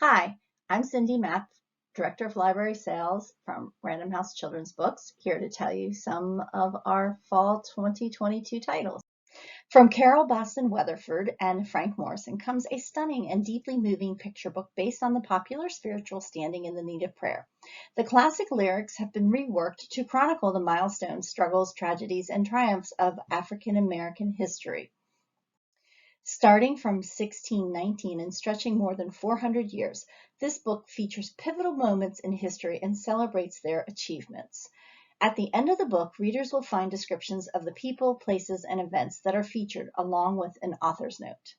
Hi, I'm Cindy Mapp, Director of Library Sales from Random House Children's Books, here to tell you some of our Fall 2022 titles. From Carol Boston Weatherford and Frank Morrison comes a stunning and deeply moving picture book based on the popular spiritual Standing in the Need of Prayer. The classic lyrics have been reworked to chronicle the milestones, struggles, tragedies, and triumphs of African American history. Starting from 1619 and stretching more than 400 years, this book features pivotal moments in history and celebrates their achievements. At the end of the book, readers will find descriptions of the people, places, and events that are featured, along with an author's note.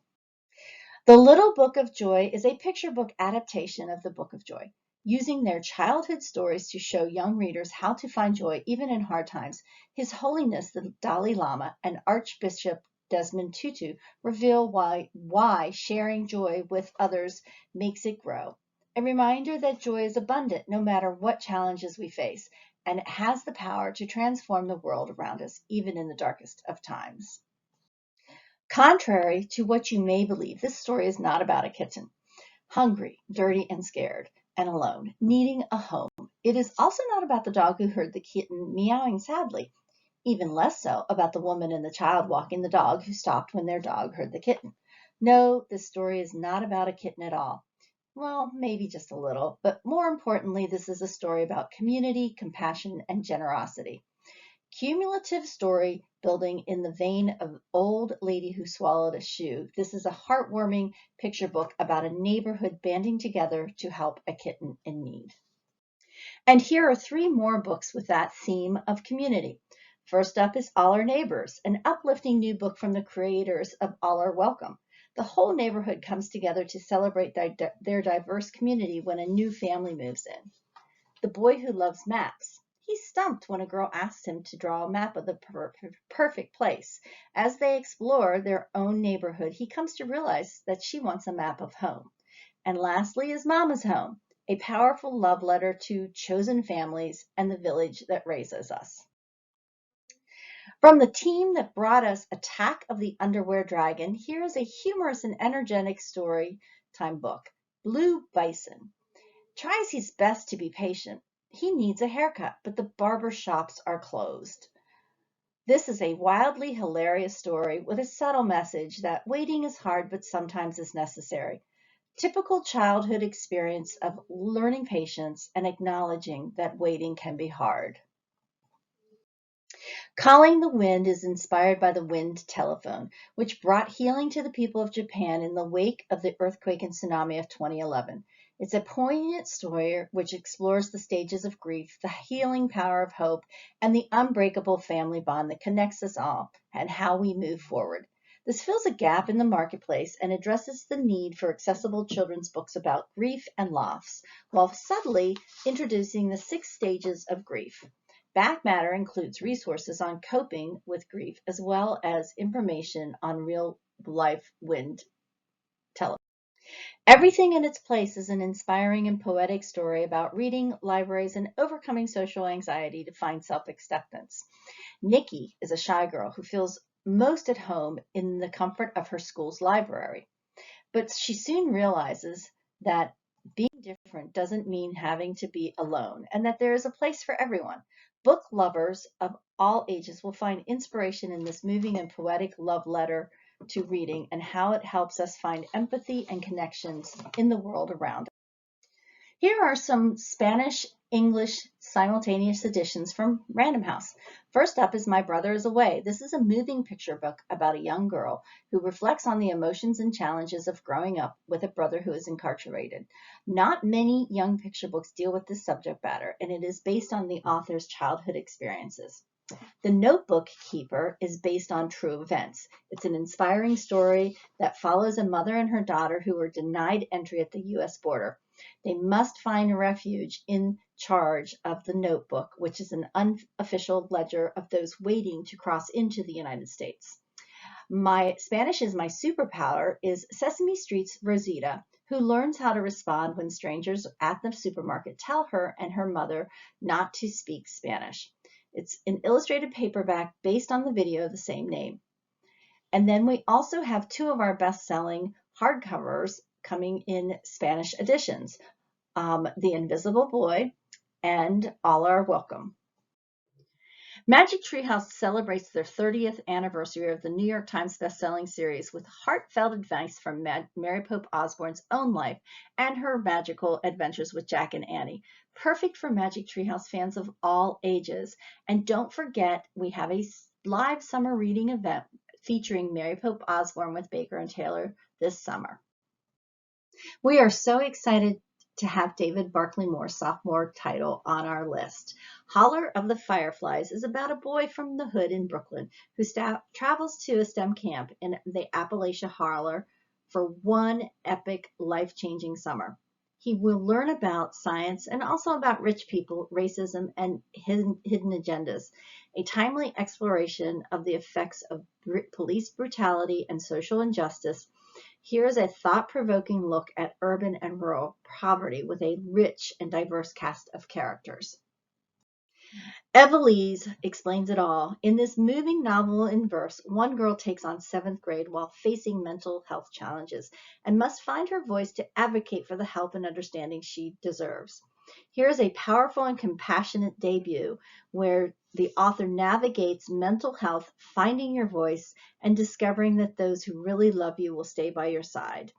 The Little Book of Joy is a picture book adaptation of the Book of Joy. Using their childhood stories to show young readers how to find joy even in hard times, His Holiness the Dalai Lama and Archbishop Desmond Tutu reveal why sharing joy with others makes it grow. A reminder that joy is abundant no matter what challenges we face, and it has the power to transform the world around us, even in the darkest of times. Contrary to what you may believe, this story is not about a kitten, hungry, dirty, and scared, and alone, needing a home. It is also not about the dog who heard the kitten meowing sadly, even less so about the woman and the child walking the dog who stopped when their dog heard the kitten. No, this story is not about a kitten at all. Well, maybe just a little, but more importantly, this is a story about community, compassion, and generosity. Cumulative story building in the vein of Old Lady Who Swallowed a Shoe. This is a heartwarming picture book about a neighborhood banding together to help a kitten in need. And here are three more books with that theme of community. First up is All Our Neighbors, an uplifting new book from the creators of All Are Welcome. The whole neighborhood comes together to celebrate their diverse community when a new family moves in. The Boy Who Loves Maps. He's stumped when a girl asks him to draw a map of the perfect place. As they explore their own neighborhood, he comes to realize that she wants a map of home. And lastly is Mama's Home, a powerful love letter to chosen families and the village that raises us. From the team that brought us Attack of the Underwear Dragon, here's a humorous and energetic story time book, Blue Bison. Tries his best to be patient. He needs a haircut, but the barber shops are closed. This is a wildly hilarious story with a subtle message that waiting is hard, but sometimes is necessary. Typical childhood experience of learning patience and acknowledging that waiting can be hard. Calling the Wind is inspired by the wind telephone, which brought healing to the people of Japan in the wake of the earthquake and tsunami of 2011. It's a poignant story which explores the stages of grief, the healing power of hope, and the unbreakable family bond that connects us all and how we move forward. This fills a gap in the marketplace and addresses the need for accessible children's books about grief and loss, while subtly introducing the 6 stages of grief. Back matter includes resources on coping with grief as well as information on real-life wind telephone. Everything in its place is an inspiring and poetic story about reading, libraries, and overcoming social anxiety to find self-acceptance. Nikki is a shy girl who feels most at home in the comfort of her school's library, but she soon realizes that being different doesn't mean having to be alone and that there is a place for everyone. Book lovers of all ages will find inspiration in this moving and poetic love letter to reading and how it helps us find empathy and connections in the world around us. Here are some Spanish-English simultaneous editions from Random House. First up is My Brother is Away. This is a moving picture book about a young girl who reflects on the emotions and challenges of growing up with a brother who is incarcerated. Not many young picture books deal with this subject matter, and it is based on the author's childhood experiences. The Notebook Keeper is based on true events. It's an inspiring story that follows a mother and her daughter who were denied entry at the U.S. border. They must find refuge in charge of the Notebook, which is an unofficial ledger of those waiting to cross into the United States. My Spanish is My Superpower is Sesame Street's Rosita, who learns how to respond when strangers at the supermarket tell her and her mother not to speak Spanish. It's an illustrated paperback based on the video of the same name. And then we also have 2 of our best-selling hardcovers coming in Spanish editions, The Invisible Boy and All Are Welcome. Magic Tree House celebrates their 30th anniversary of the New York Times bestselling series with heartfelt advice from Mary Pope Osborne's own life and her magical adventures with Jack and Annie. Perfect for Magic Tree House fans of all ages. And don't forget, we have a live summer reading event featuring Mary Pope Osborne with Baker and Taylor this summer. We are so excited to have David Barclay Moore's sophomore title on our list. Holler of the Fireflies is about a boy from the hood in Brooklyn who travels to a STEM camp in the Appalachia Holler for one epic, life-changing summer. He will learn about science and also about rich people, racism, and hidden agendas. A timely exploration of the effects of police brutality and social injustice. Here's a thought-provoking look at urban and rural poverty with a rich and diverse cast of characters. Evelise explains it all. In this moving novel in verse, one girl takes on 7th grade while facing mental health challenges and must find her voice to advocate for the help and understanding she deserves. Here is a powerful and compassionate debut where the author navigates mental health, finding your voice, and discovering that those who really love you will stay by your side.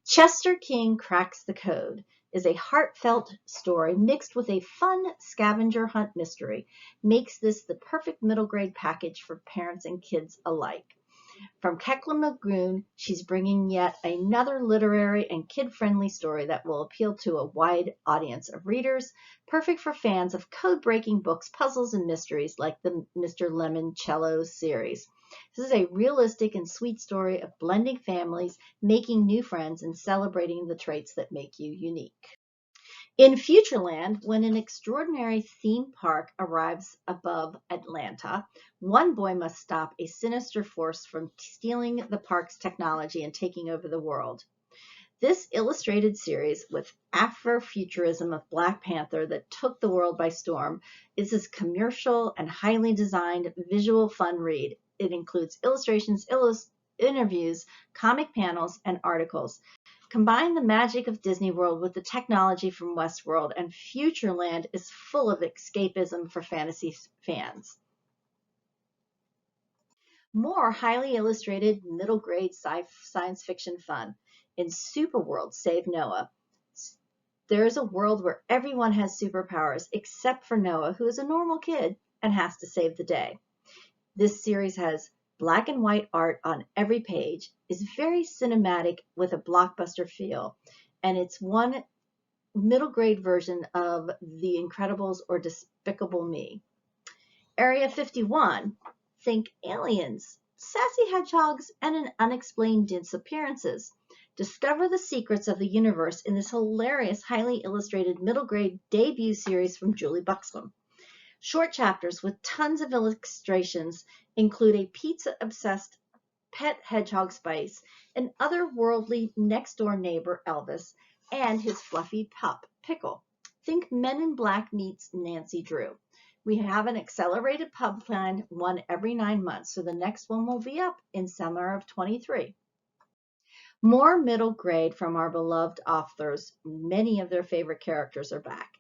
Chester King Cracks the Code is a heartfelt story mixed with a fun scavenger hunt mystery. Makes this the perfect middle grade package for parents and kids alike. From Kekla Magoon, she's bringing yet another literary and kid-friendly story that will appeal to a wide audience of readers, perfect for fans of code-breaking books, puzzles, and mysteries like the Mr. Lemoncello series. This is a realistic and sweet story of blending families, making new friends, and celebrating the traits that make you unique. In Futureland, when an extraordinary theme park arrives above Atlanta, one boy must stop a sinister force from stealing the park's technology and taking over the world. This illustrated series with Afrofuturism of Black Panther that took the world by storm is this commercial and highly designed visual fun read. It includes illustrations, interviews, comic panels, and articles. Combine the magic of Disney World with the technology from Westworld, and Futureland is full of escapism for fantasy fans. More highly illustrated middle grade science fiction fun. In Superworld Save Noah, there's a world where everyone has superpowers except for Noah, who is a normal kid and has to save the day. This series has black and white art on every page, is very cinematic with a blockbuster feel, and it's one middle grade version of The Incredibles or Despicable Me. Area 51, think aliens, sassy hedgehogs, and unexplained disappearances. Discover the secrets of the universe in this hilarious, highly illustrated middle grade debut series from Julie Buxbaum. Short chapters with tons of illustrations include a pizza-obsessed pet hedgehog Spice, an otherworldly next-door neighbor Elvis, and his fluffy pup Pickle. Think Men in Black meets Nancy Drew. We have an accelerated pub plan, one every 9 months, so the next one will be up in summer of 23. More middle grade from our beloved authors. Many of their favorite characters are back.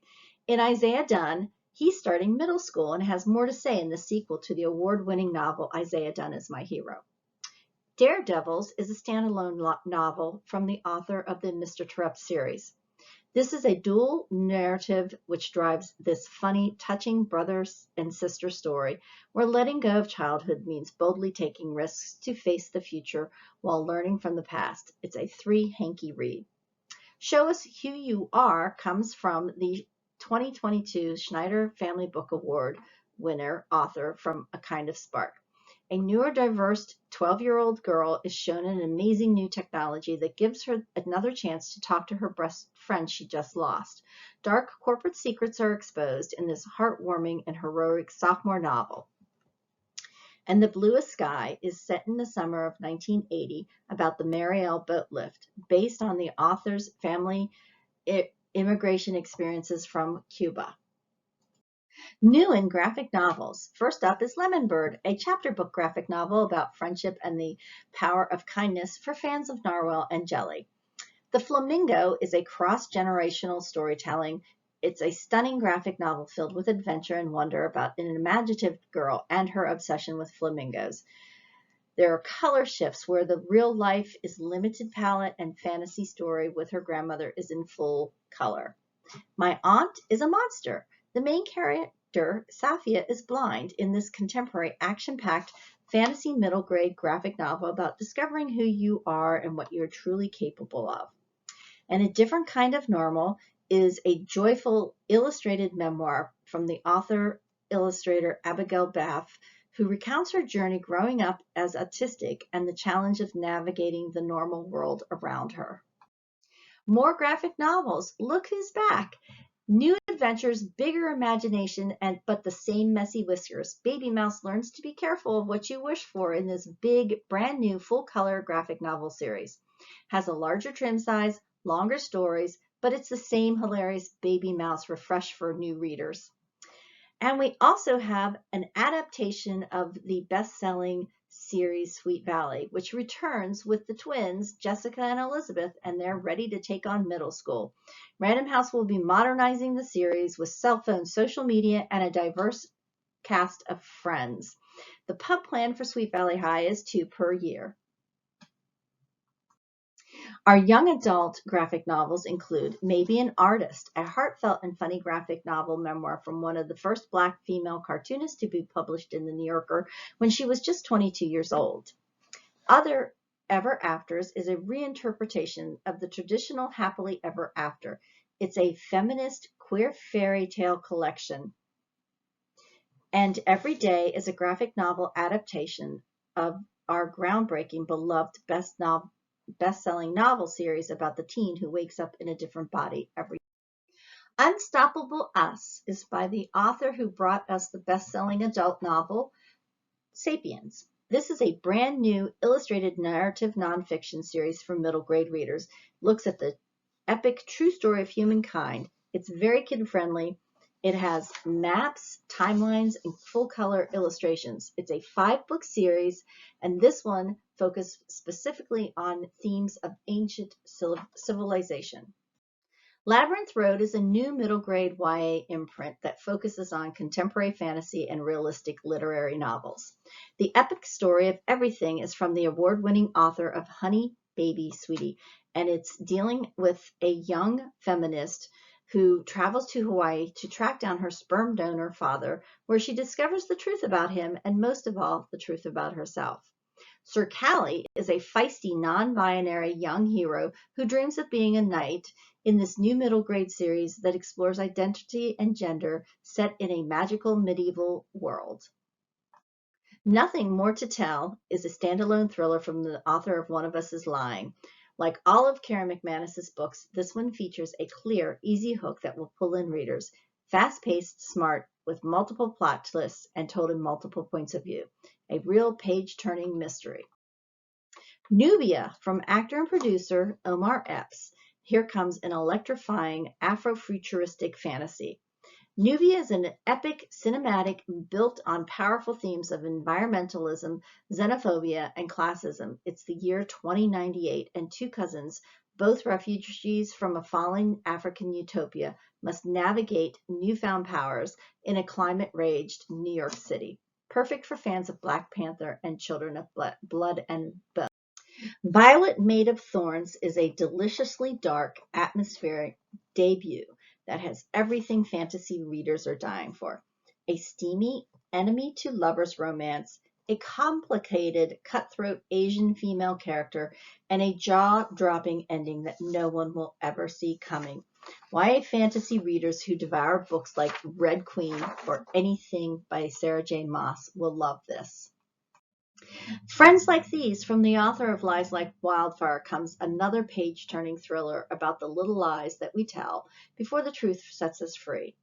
In Isaiah Dunn, he's starting middle school and has more to say in the sequel to the award-winning novel Isaiah Dunn is My Hero. Daredevils is a standalone novel from the author of the Mr. Terupt series. This is a dual narrative which drives this funny, touching brother and sister story where letting go of childhood means boldly taking risks to face the future while learning from the past. It's a 3-hanky read. Show Us Who You Are comes from the 2022 Schneider Family Book Award winner author from A Kind of Spark. A neurodiverse 12-year-old girl is shown an amazing new technology that gives her another chance to talk to her best friend she just lost. Dark corporate secrets are exposed in this heartwarming and heroic sophomore novel. And The Bluest Sky is set in the summer of 1980 about the Mariel boat lift, based on the author's family immigration experiences from Cuba. New in graphic novels. First up is Lemon Bird, a chapter book graphic novel about friendship and the power of kindness for fans of narwhal and jelly. The Flamingo is a cross-generational storytelling. It's a stunning graphic novel filled with adventure and wonder about an imaginative girl and her obsession with flamingos. There are color shifts where the real life is limited palette and fantasy story with her grandmother is in full color. My Aunt is a Monster. The main character, Safia, is blind in this contemporary action-packed fantasy middle grade graphic novel about discovering who you are and what you're truly capable of. And A Different Kind of Normal is a joyful illustrated memoir from the author-illustrator Abigail Baff, who recounts her journey growing up as autistic and the challenge of navigating the normal world around her. More graphic novels. Look Who's Back. New adventures, bigger imagination, but the same messy whiskers. Baby Mouse learns to be careful of what you wish for in this big, brand new, full-color graphic novel series. Has a larger trim size, longer stories, but it's the same hilarious Baby Mouse refreshed for new readers. And we also have an adaptation of the best-selling series Sweet Valley, which returns with the twins, Jessica and Elizabeth, and they're ready to take on middle school. Random House will be modernizing the series with cell phones, social media, and a diverse cast of friends. The pub plan for Sweet Valley High is 2 per year. Our young adult graphic novels include Maybe an Artist, a heartfelt and funny graphic novel memoir from one of the first Black female cartoonists to be published in the New Yorker when she was just 22 years old. Other Ever Afters is a reinterpretation of the traditional Happily Ever After. It's a feminist queer fairy tale collection. And Every Day is a graphic novel adaptation of our groundbreaking, beloved best-selling novel series about the teen who wakes up in a different body every day. Unstoppable Us is by the author who brought us the best-selling adult novel, Sapiens. This is a brand new illustrated narrative nonfiction series for middle grade readers. It looks at the epic true story of humankind. It's very kid-friendly. It has maps, timelines, and full-color illustrations. It's a 5-book series, and this one focused specifically on themes of ancient civilization. Labyrinth Road is a new middle grade YA imprint that focuses on contemporary fantasy and realistic literary novels. The epic story of everything is from the award-winning author of Honey, Baby, Sweetie, and it's dealing with a young feminist who travels to Hawaii to track down her sperm donor father, where she discovers the truth about him and, most of all, the truth about herself. Sir Callie is a feisty, non-binary young hero who dreams of being a knight in this new middle grade series that explores identity and gender set in a magical medieval world. Nothing More to Tell is a standalone thriller from the author of One of Us is Lying. Like all of Karen McManus's books, this one features a clear, easy hook that will pull in readers. Fast-paced, smart, with multiple plot twists and told in multiple points of view. A real page-turning mystery. Nubia from actor and producer Omar Epps. Here comes an electrifying Afrofuturistic fantasy. Nubia is an epic cinematic built on powerful themes of environmentalism, xenophobia, and classism. It's the year 2098, and 2 cousins, both refugees from a falling African utopia, must navigate newfound powers in a climate-raged New York City. Perfect for fans of Black Panther and Children of Blood and Bone. Violet Made of Thorns is a deliciously dark, atmospheric debut that has everything fantasy readers are dying for. A steamy enemy-to-lovers romance, a complicated, cutthroat Asian female character, and a jaw-dropping ending that no one will ever see coming. YA fantasy readers who devour books like Red Queen or anything by Sarah J. Maas will love this. Friends Like These, from the author of Lies Like Wildfire, comes another page-turning thriller about the little lies that we tell before the truth sets us free.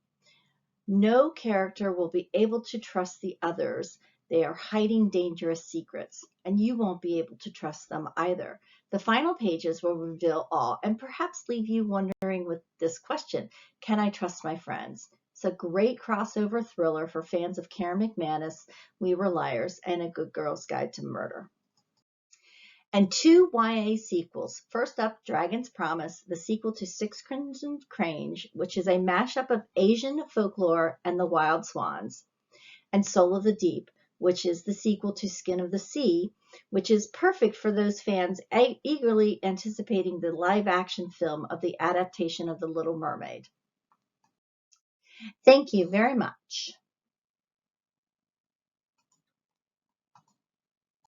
No character will be able to trust the others. They are hiding dangerous secrets, and you won't be able to trust them either. The final pages will reveal all and perhaps leave you wondering with this question: can I trust my friends? It's a great crossover thriller for fans of Karen McManus, We Were Liars, and A Good Girl's Guide to Murder. And 2 YA sequels. First up, Dragon's Promise, the sequel to Six Crimson Crange, which is a mashup of Asian folklore and the Wild Swans, and Soul of the Deep, which is the sequel to Skin of the Sea, which is perfect for those fans eagerly anticipating the live-action film of the adaptation of The Little Mermaid. Thank you very much.